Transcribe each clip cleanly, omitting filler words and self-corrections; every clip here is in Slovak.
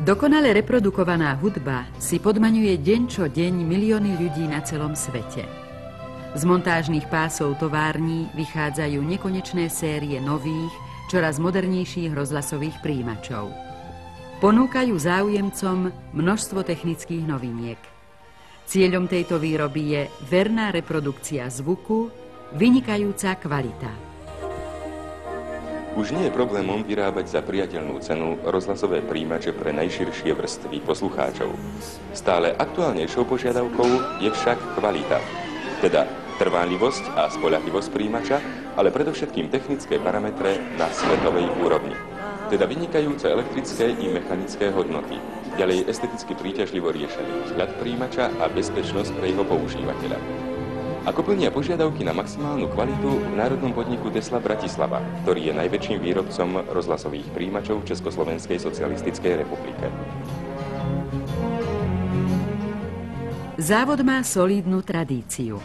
Dokonale reprodukovaná hudba si podmaňuje deň čo deň milióny ľudí na celom svete. Z montážnych pásov tovární vychádzajú nekonečné série nových, čoraz modernejších rozhlasových prijímačov. Ponúkajú záujemcom množstvo technických noviniek. Cieľom tejto výroby je verná reprodukcia zvuku, vynikajúca kvalita. Už nie je problémom vyrábať za priateľnú cenu rozhlasové prijímače pre najširšie vrstvy poslucháčov. Stále aktuálnejšou požiadavkou je však kvalita, teda trvanlivosť a spoľahlivosť prijímača, ale predovšetkým technické parametre na svetovej úrovni, teda vynikajúce elektrické i mechanické hodnoty, ďalej esteticky príťažlivo riešený vzhľad prijímača a bezpečnosť pre jeho používateľa. Ako plnia požiadavky na maximálnu kvalitu v národnom podniku Tesla Bratislava, ktorý je najväčším výrobcom rozhlasových prijímačov v Československej socialistickej republike. Závod má solídnu tradíciu.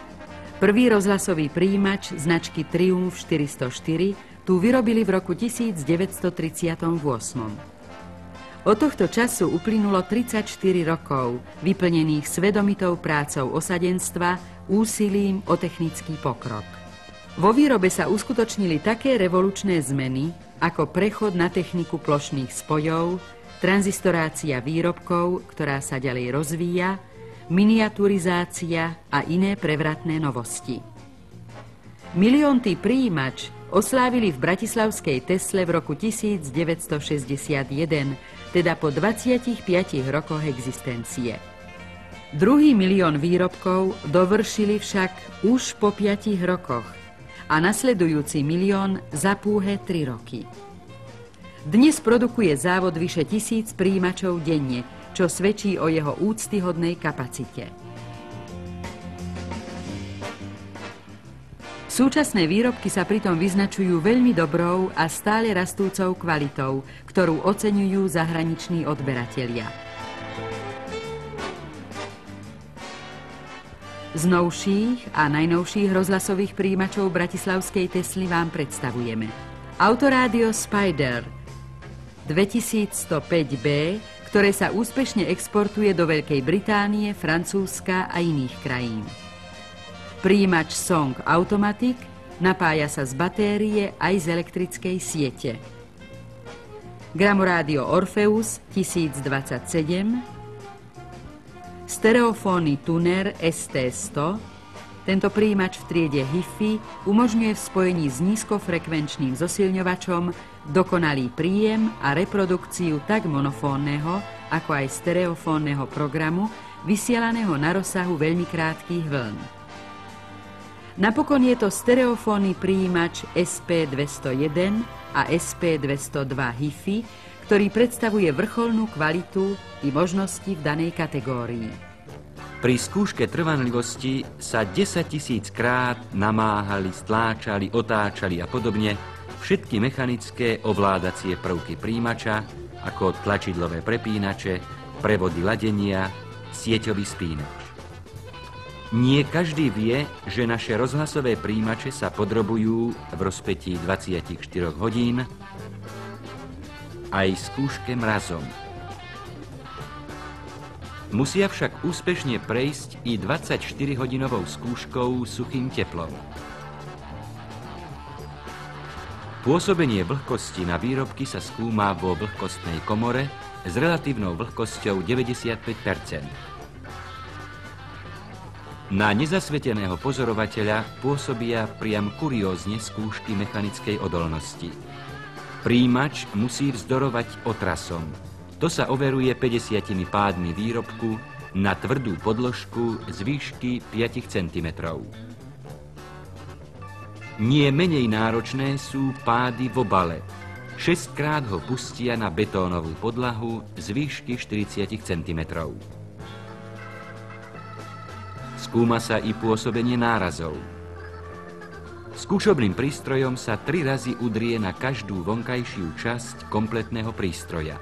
Prvý rozhlasový prijímač značky Triumph 404 tu vyrobili v roku 1938. Od tohto času uplynulo 34 rokov, vyplnených svedomitou prácou osadenstva, úsilím o technický pokrok. Vo výrobe sa uskutočnili také revolučné zmeny, ako prechod na techniku plošných spojov, tranzistorácia výrobkov, ktorá sa ďalej rozvíja, miniaturizácia a iné prevratné novosti. Milióntý prijímač oslávili v bratislavskej Tesle v roku 1961, teda po 25 rokoch existencie. Druhý milión výrobkov dovršili však už po 5 rokoch a nasledujúci milión za púhe 3 roky. Dnes produkuje závod vyše 1000 prijímačov denne, čo svedčí o jeho úctyhodnej kapacite. Súčasné výrobky sa pritom vyznačujú veľmi dobrou a stále rastúcou kvalitou, ktorú oceňujú zahraniční odberatelia. Z novších a najnovších rozhlasových prijímačov bratislavskej Tesly vám predstavujeme Autorádio Spider 2105B, ktoré sa úspešne exportuje do Veľkej Británie, Francúzska a iných krajín. Prijímač Song Automatic napája sa z batérie aj z elektrickej siete. Gramorádio Orpheus 1027, stereofónny tuner ST100. Tento prijímač v triede Hi-Fi umožňuje v spojení s nízkofrekvenčným zosilňovačom dokonalý príjem a reprodukciu tak monofónneho, ako aj stereofónneho programu, vysielaného na rozsahu veľmi krátkych vln. Napokon je to stereofónny prijímač SP201 a SP202 Hi-Fi, ktorý predstavuje vrcholnú kvalitu i možnosti v danej kategórii. Pri skúške trvanlivosti sa 10 000 krát namáhali, stláčali, otáčali a podobne všetky mechanické ovládacie prvky prijímača, ako tlačidlové prepínače, prevody ladenia, sieťový spínač. Nie každý vie, že naše rozhlasové prijímače sa podrobujú v rozpätí 24 hodín aj skúške mrazom. Musia však úspešne prejsť i 24-hodinovou skúškou suchým teplom. Pôsobenie vlhkosti na výrobky sa skúma vo vlhkostnej komore s relatívnou vlhkosťou 95%. Na nezasveteného pozorovateľa pôsobia priam kuriózne skúšky mechanickej odolnosti. Prijímač musí vzdorovať otrasom. To sa overuje 50 pádmi výrobku na tvrdú podložku z výšky 5 cm. Nie menej náročné sú pády v obale. 6-krát ho pustia na betónovú podlahu z výšky 40 cm. Skúma sa i pôsobenie nárazov. Skúšobným prístrojom sa 3 razy udrie na každú vonkajšiu časť kompletného prístroja.